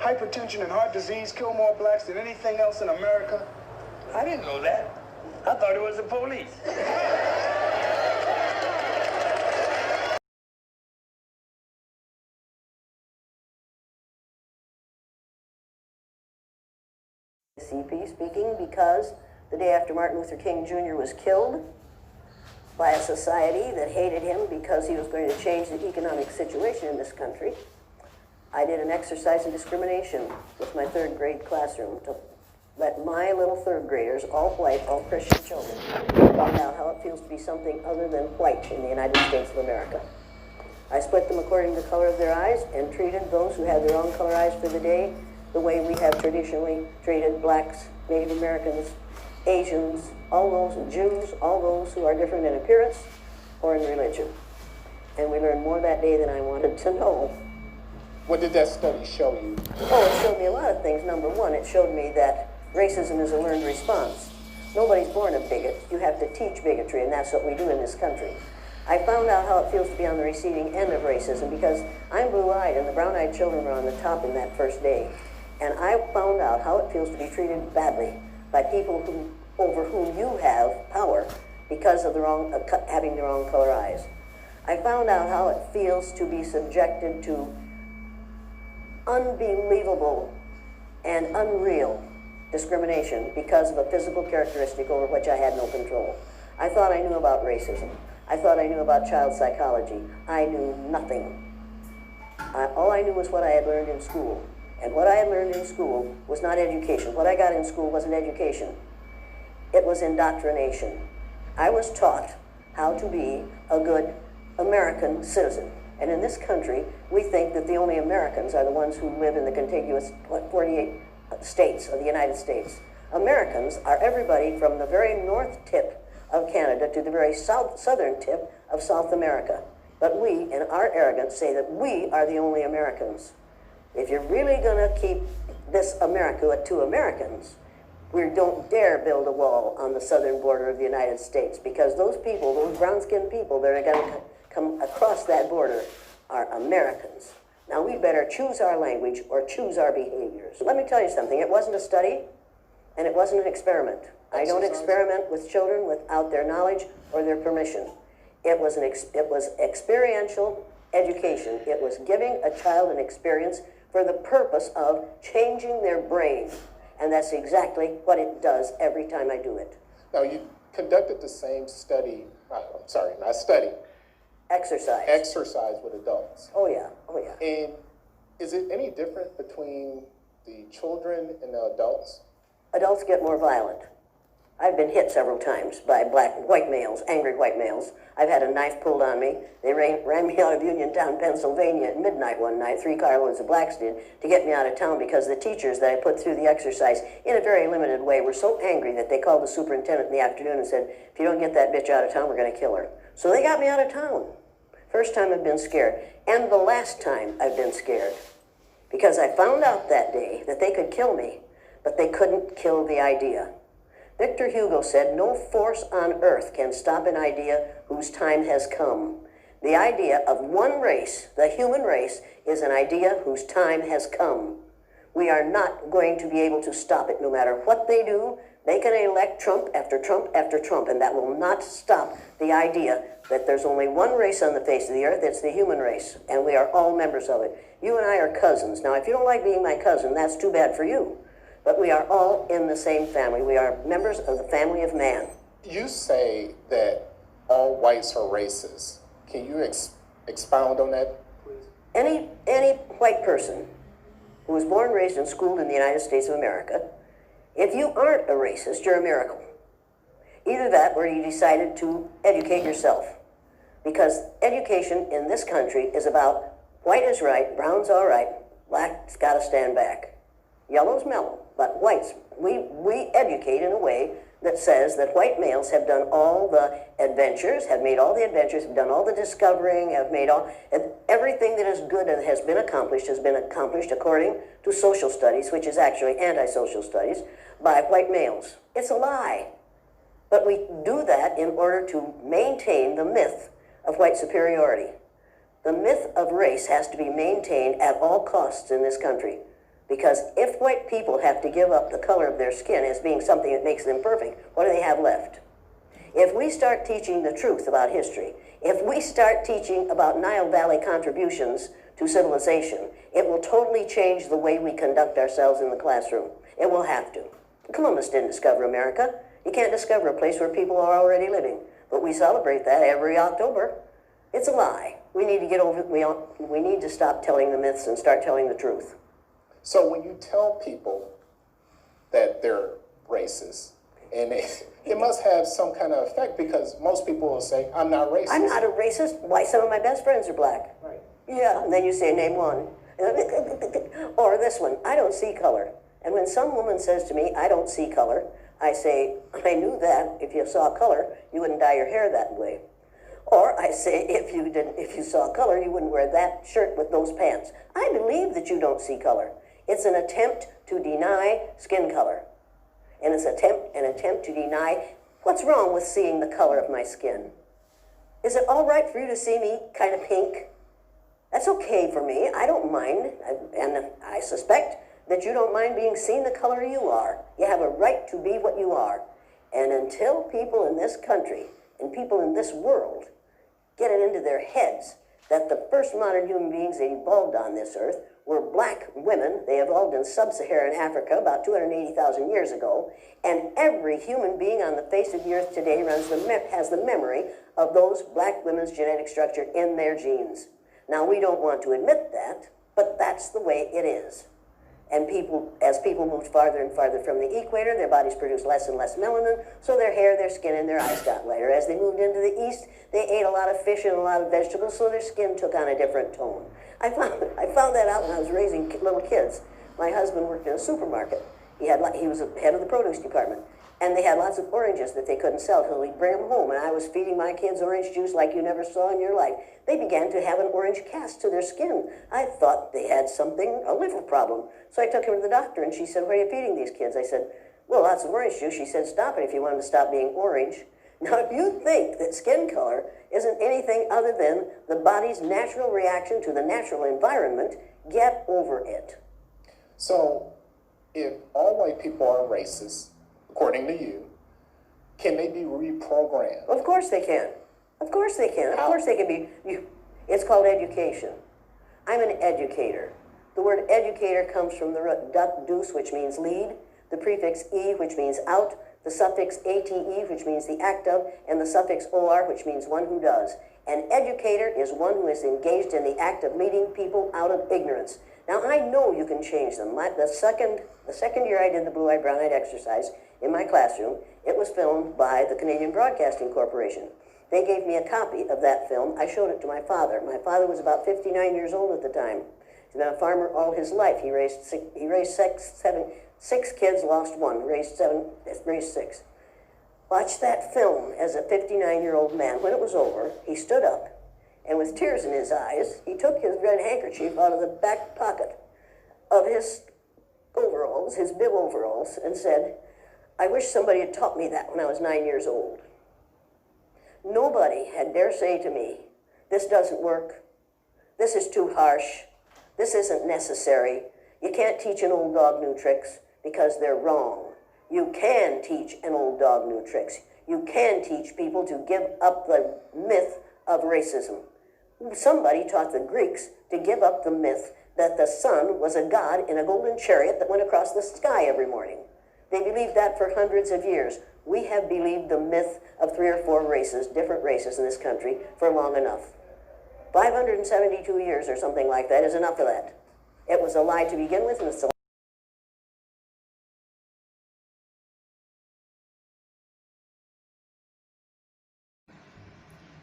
hypertension and heart disease kill more blacks than anything else in America? I didn't know that. I thought it was the police. CP speaking because the day after Martin Luther King Jr. was killed by a society that hated him because he was going to change the economic situation in this country, I did an exercise in discrimination with my third grade classroom to let my little third graders, all white, all Christian children, find out how it feels to be something other than white in the United States of America. I split them according to the color of their eyes and treated those who had their own color eyes for the day the way we have traditionally treated blacks, Native Americans, Asians, all those Jews, all those who are different in appearance or in religion. And we learned more that day than I wanted to know. What did that study show you? Oh, it showed me a lot of things. Number one, it showed me that racism is a learned response. Nobody's born a bigot. You have to teach bigotry, and that's what we do in this country. I found out how it feels to be on the receiving end of racism because I'm blue-eyed, and the brown-eyed children were on the top in that first day. And I found out how it feels to be treated badly by people over whom you have power because of having the wrong color eyes. I found out how it feels to be subjected to unbelievable and unreal discrimination because of a physical characteristic over which I had no control. I thought I knew about racism. I thought I knew about child psychology. I knew nothing. All I knew was what I had learned in school. And what I had learned in school was not education. What I got in school wasn't education. It was indoctrination. I was taught how to be a good American citizen. And in this country, we think that the only Americans are the ones who live in the contiguous 48 states of the United States. Americans are everybody from the very north tip of Canada to the very southern tip of South America. But we, in our arrogance, say that we are the only Americans. If you're really going to keep this America to Americans, we don't dare build a wall on the southern border of the United States because those people, those brown-skinned people that are going to come across that border are Americans. Now, we better choose our language or choose our behaviors. Let me tell you something. It wasn't a study, and it wasn't an experiment. I don't experiment with children without their knowledge or their permission. It was experiential education. It was giving a child an experience for the purpose of changing their brain. And that's exactly what it does every time I do it. Now, you conducted the same study, not study. Exercise. Exercise with adults. Oh, yeah. Oh, yeah. And is it any different between the children and the adults? Adults get more violent. I've been hit several times by white males, angry white males. I've had a knife pulled on me. They ran me out of Uniontown, Pennsylvania at midnight one night, 3 carloads of blacks did, to get me out of town because the teachers that I put through the exercise in a very limited way were so angry that they called the superintendent in the afternoon and said, if you don't get that bitch out of town, we're going to kill her. So they got me out of town. First time I've been scared, and the last time I've been scared. Because I found out that day that they could kill me, but they couldn't kill the idea. Victor Hugo said, no force on earth can stop an idea whose time has come. The idea of one race, the human race, is an idea whose time has come. We are not going to be able to stop it no matter what they do. They can elect Trump after Trump after Trump, and that will not stop the idea that there's only one race on the face of the earth. It's the human race, and we are all members of it. You and I are cousins. Now, if you don't like being my cousin, that's too bad for you. But we are all in the same family. We are members of the family of man. You say that all whites are racist. Can you expound on that, please? Any white person who was born, raised, and schooled in the United States of America, if you aren't a racist, you're a miracle. Either that or you decided to educate yourself. Because education in this country is about white is right, brown's all right, black's got to stand back. Yellow's mellow, but whites, we educate in a way that says that white males have done all the adventures, have made all the adventures, have done all the discovering, have made everything that is good and has been accomplished according to social studies, which is actually anti-social studies, by white males. It's a lie. But we do that in order to maintain the myth of white superiority. The myth of race has to be maintained at all costs in this country. Because if white people have to give up the color of their skin as being something that makes them perfect, what do they have left? If we start teaching the truth about history, if we start teaching about Nile Valley contributions to civilization, it will totally change the way we conduct ourselves in the classroom. It will have to. Columbus didn't discover America. You can't discover a place where people are already living. But we celebrate that every October. It's a lie. We need to get over it. We need to stop telling the myths and start telling the truth. So when you tell people that they're racist, and it must have some kind of effect, because most people will say, I'm not racist. I'm not a racist. Why, some of my best friends are black. Right. Yeah, and then you say, name one. Or this one, I don't see color. And when some woman says to me, I don't see color, I say, I knew that. If you saw color, you wouldn't dye your hair that way. Or I say, if you saw color, you wouldn't wear that shirt with those pants. I believe that you don't see color. It's an attempt to deny skin color. And it's an attempt to deny what's wrong with seeing the color of my skin. Is it all right for you to see me kind of pink? That's okay for me. I don't mind. And I suspect that you don't mind being seen the color you are. You have a right to be what you are. And until people in this country and people in this world get it into their heads that the first modern human beings that evolved on this earth were black women. They evolved in sub-Saharan Africa about 280,000 years ago, and every human being on the face of the earth today has the memory of those black women's genetic structure in their genes. Now, we don't want to admit that, but that's the way it is. And as people moved farther and farther from the equator, their bodies produced less and less melanin, so their hair, their skin, and their eyes got lighter. As they moved into the east, they ate a lot of fish and a lot of vegetables, so their skin took on a different tone. I found that out when I was raising little kids. My husband worked in a supermarket. He was head of the produce department, and they had lots of oranges that they couldn't sell, so we'd bring them home, and I was feeding my kids orange juice like you never saw in your life. They began to have an orange cast to their skin. I thought they had a liver problem. So I took him to the doctor, and she said, what are you feeding these kids? I said, well, lots of orange juice. She said, stop it if you want them to stop being orange. Now, if you think that skin color isn't anything other than the body's natural reaction to the natural environment, get over it. So if all white people are racist, according to you, can they be reprogrammed? Of course they can. Of course they can. Of course they can be. It's called education. I'm an educator. The word educator comes from the root dus, which means lead, the prefix e, which means out, the suffix ate, which means the act of, and the suffix or, which means one who does. An educator is one who is engaged in the act of leading people out of ignorance. Now, I know you can change them. The second year I did the blue-eyed, brown-eyed exercise in my classroom, it was filmed by the Canadian Broadcasting Corporation. They gave me a copy of that film. I showed it to my father. My father was about 59 years old at the time. He's been a farmer all his life. He raised six kids, lost one, raised six. Watched that film as a 59-year-old man. When it was over, he stood up, and with tears in his eyes, he took his red handkerchief out of the back pocket of his overalls, his bib overalls, and said, I wish somebody had taught me that when I was 9 years old. Nobody had dare say to me, this doesn't work, this is too harsh, this isn't necessary, you can't teach an old dog new tricks because they're wrong. You can teach an old dog new tricks. You can teach people to give up the myth of racism. Somebody taught the Greeks to give up the myth that the sun was a god in a golden chariot that went across the sky every morning. They believed that for hundreds of years. We have believed the myth of 3 or 4 races, different races in this country, for long enough. 572 years or something like that is enough of that. It was a lie to begin with, and it's a lie.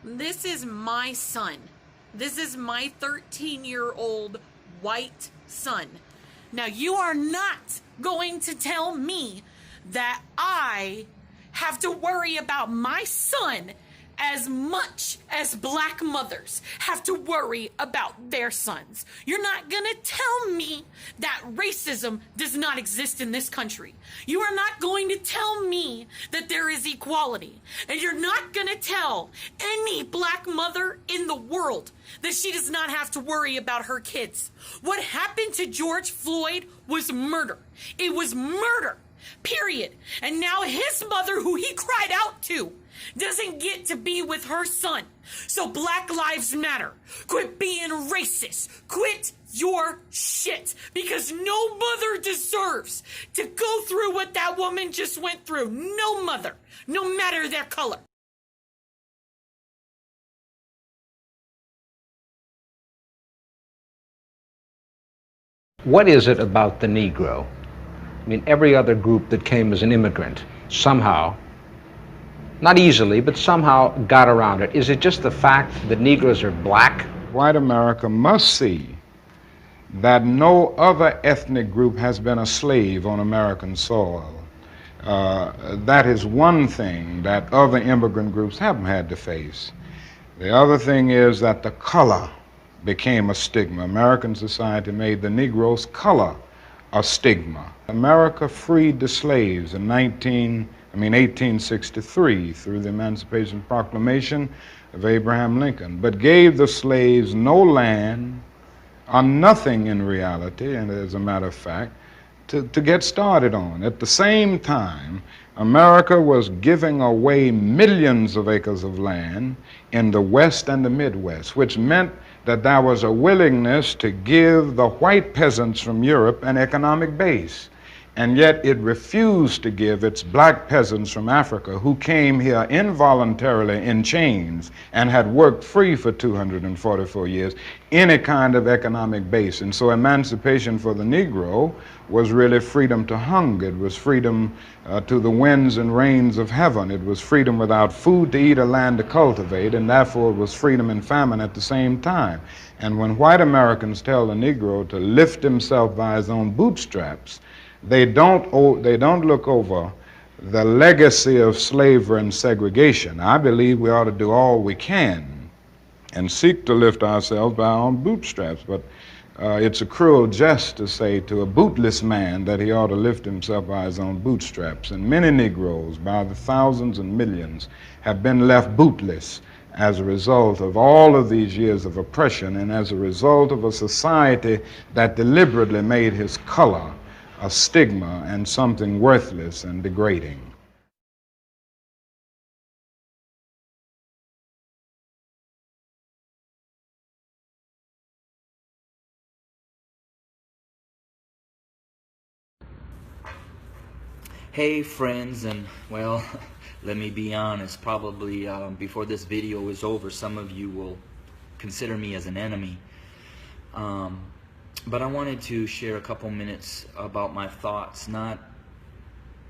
This is my son. This is my 13-year-old white son. Now, you are not going to tell me that I have to worry about my son as much as black mothers have to worry about their sons. You're not gonna tell me that racism does not exist in this country. You are not going to tell me that there is equality. And you're not gonna tell any black mother in the world that she does not have to worry about her kids. What happened to George Floyd was murder. It was murder. Period. And now his mother, who he cried out to, doesn't get to be with her son. So Black Lives Matter. Quit being racist. Quit your shit. Because no mother deserves to go through what that woman just went through. No mother. No matter their color. What is it about the Negro? I mean, every other group that came as an immigrant somehow, not easily, but somehow got around it. Is it just the fact that Negroes are black? White America must see that no other ethnic group has been a slave on American soil. That is one thing that other immigrant groups haven't had to face. The other thing is that the color became a stigma. American society made the Negro's color a stigma. America freed the slaves in 1863 through the Emancipation Proclamation of Abraham Lincoln, but gave the slaves no land or nothing in reality, and as a matter of fact, to get started on. At the same time, America was giving away millions of acres of land in the West and the Midwest, which meant that there was a willingness to give the white peasants from Europe an economic base. And yet it refused to give its black peasants from Africa, who came here involuntarily in chains and had worked free for 244 years, any kind of economic base. And so emancipation for the Negro was really freedom to hunger. It was freedom to the winds and rains of heaven. It was freedom without food to eat or land to cultivate, and therefore it was freedom and famine at the same time. And when white Americans tell the Negro to lift himself by his own bootstraps, they don't look over the legacy of slavery and segregation. I believe we ought to do all we can and seek to lift ourselves by our own bootstraps, but it's a cruel jest to say to a bootless man that he ought to lift himself by his own bootstraps. And many Negroes, by the thousands and millions, have been left bootless as a result of all of these years of oppression and as a result of a society that deliberately made his color a stigma and something worthless and degrading. Hey friends, and well, let me be honest, probably before this video is over, some of you will consider me as an enemy. But I wanted to share a couple minutes about my thoughts, not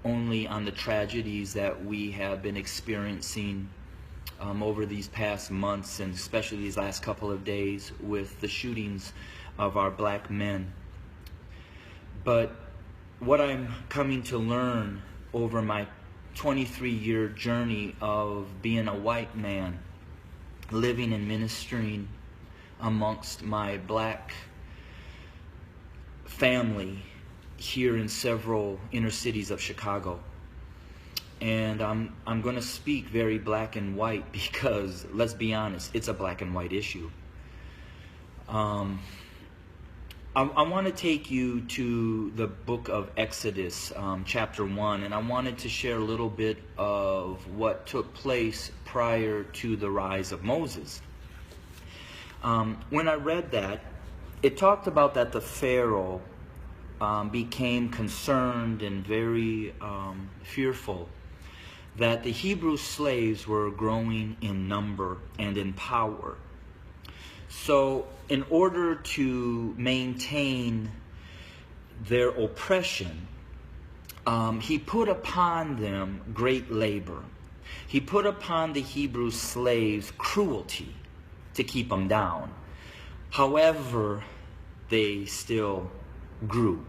only on the tragedies that we have been experiencing over these past months, and especially these last couple of days with the shootings of our black men, but what I'm coming to learn over my 23-year journey of being a white man, living and ministering amongst my black family here in several inner cities of Chicago. And I'm going to speak very black and white because, let's be honest, it's a black and white issue. I want to take you to the book of Exodus, chapter 1, and I wanted to share a little bit of what took place prior to the rise of Moses. When I read that, it talked about that the Pharaoh became concerned and very fearful that the Hebrew slaves were growing in number and in power. So in order to maintain their oppression, he put upon them great labor. He put upon the Hebrew slaves cruelty to keep them down. However, they still grew.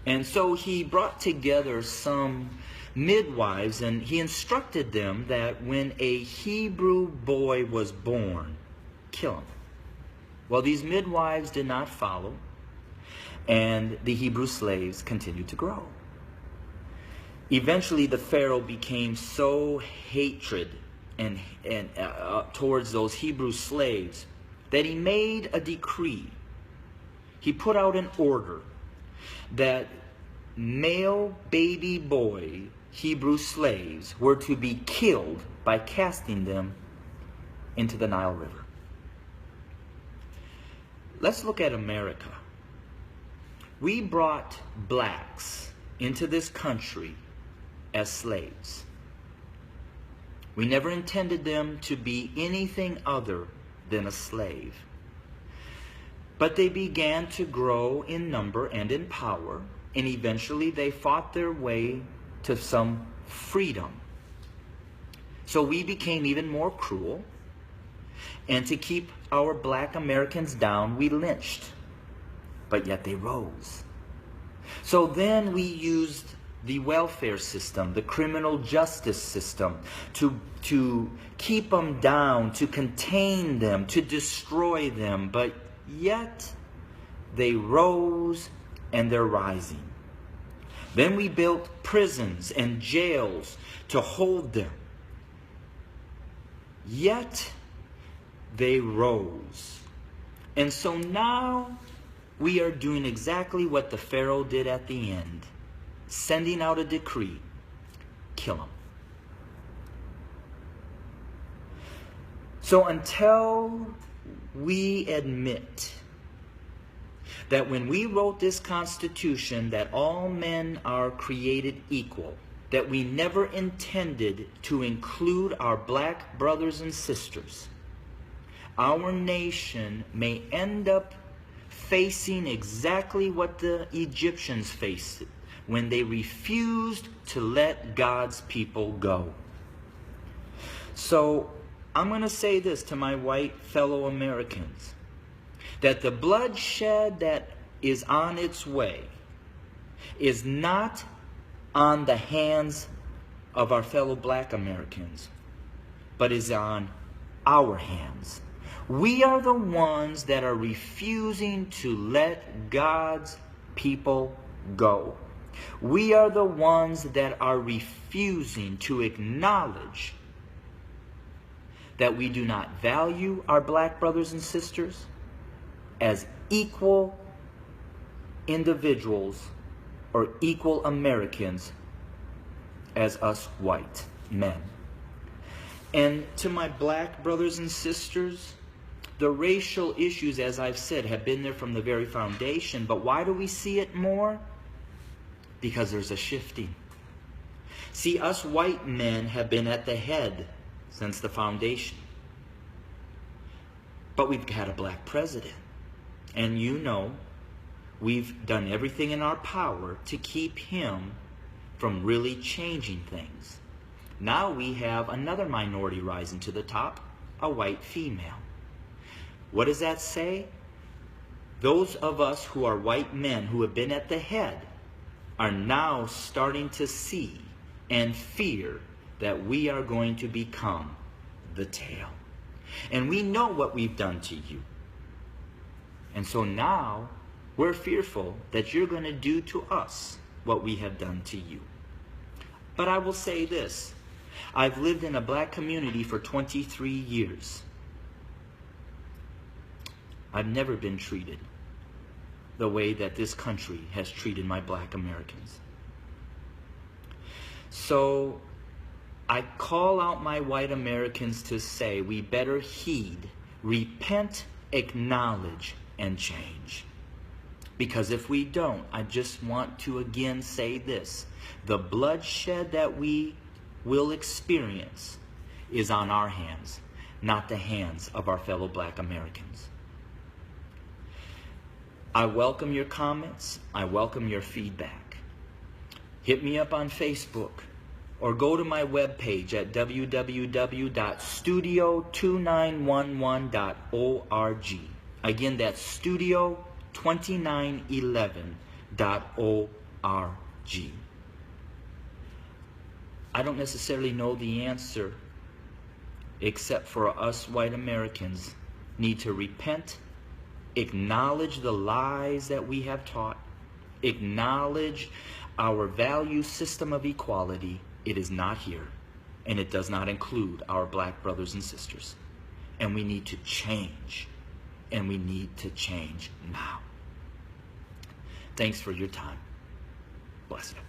And so he brought together some midwives, and he instructed them that when a Hebrew boy was born, kill him. Well, these midwives did not follow, and the Hebrew slaves continued to grow. Eventually, the Pharaoh became so hatred and towards those Hebrew slaves that he made a decree. He put out an order that male baby boy Hebrew slaves were to be killed by casting them into the Nile River. Let's look at America. We brought blacks into this country as slaves. We never intended them to be anything other than a slave. But they began to grow in number and in power, and eventually they fought their way to some freedom. So we became even more cruel, and to keep our black Americans down, we lynched. But yet they rose. So then we used the welfare system, the criminal justice system, to keep them down, to contain them, to destroy them. But yet they rose, and they're rising. Then we built prisons and jails to hold them. Yet they rose. And so now we are doing exactly what the Pharaoh did at the end, sending out a decree: kill them. So until we admit that when we wrote this Constitution that all men are created equal, that we never intended to include our black brothers and sisters, our nation may end up facing exactly what the Egyptians faced when they refused to let God's people go. So I'm going to say this to my white fellow Americans, that the bloodshed that is on its way is not on the hands of our fellow black Americans, but is on our hands. We are the ones that are refusing to let God's people go. We are the ones that are refusing to acknowledge that we do not value our black brothers and sisters as equal individuals or equal Americans as us white men. And to my black brothers and sisters, the racial issues, as I've said, have been there from the very foundation. But why do we see it more? Because there's a shifting. See, us white men have been at the head since the foundation. But we've had a black president. And you know, we've done everything in our power to keep him from really changing things. Now we have another minority rising to the top, a white female. What does that say? Those of us who are white men who have been at the head are now starting to see and fear that we are going to become the tail. And we know what we've done to you. And so now we're fearful that you're going to do to us what we have done to you. But I will say this. I've lived in a black community for 23 years. I've never been treated the way that this country has treated my black Americans. So I call out my white Americans to say we better heed, repent, acknowledge, and change. Because if we don't, I just want to again say this: the bloodshed that we will experience is on our hands, not the hands of our fellow black Americans. I welcome your comments. I welcome your feedback. Hit me up on Facebook or go to my webpage at www.studio2911.org. Again, that's studio2911.org. I don't necessarily know the answer, except for us white Americans need to repent, acknowledge the lies that we have taught, acknowledge our value system of equality. It is not here, and it does not include our black brothers and sisters. And we need to change, and we need to change now. Thanks for your time. Bless you.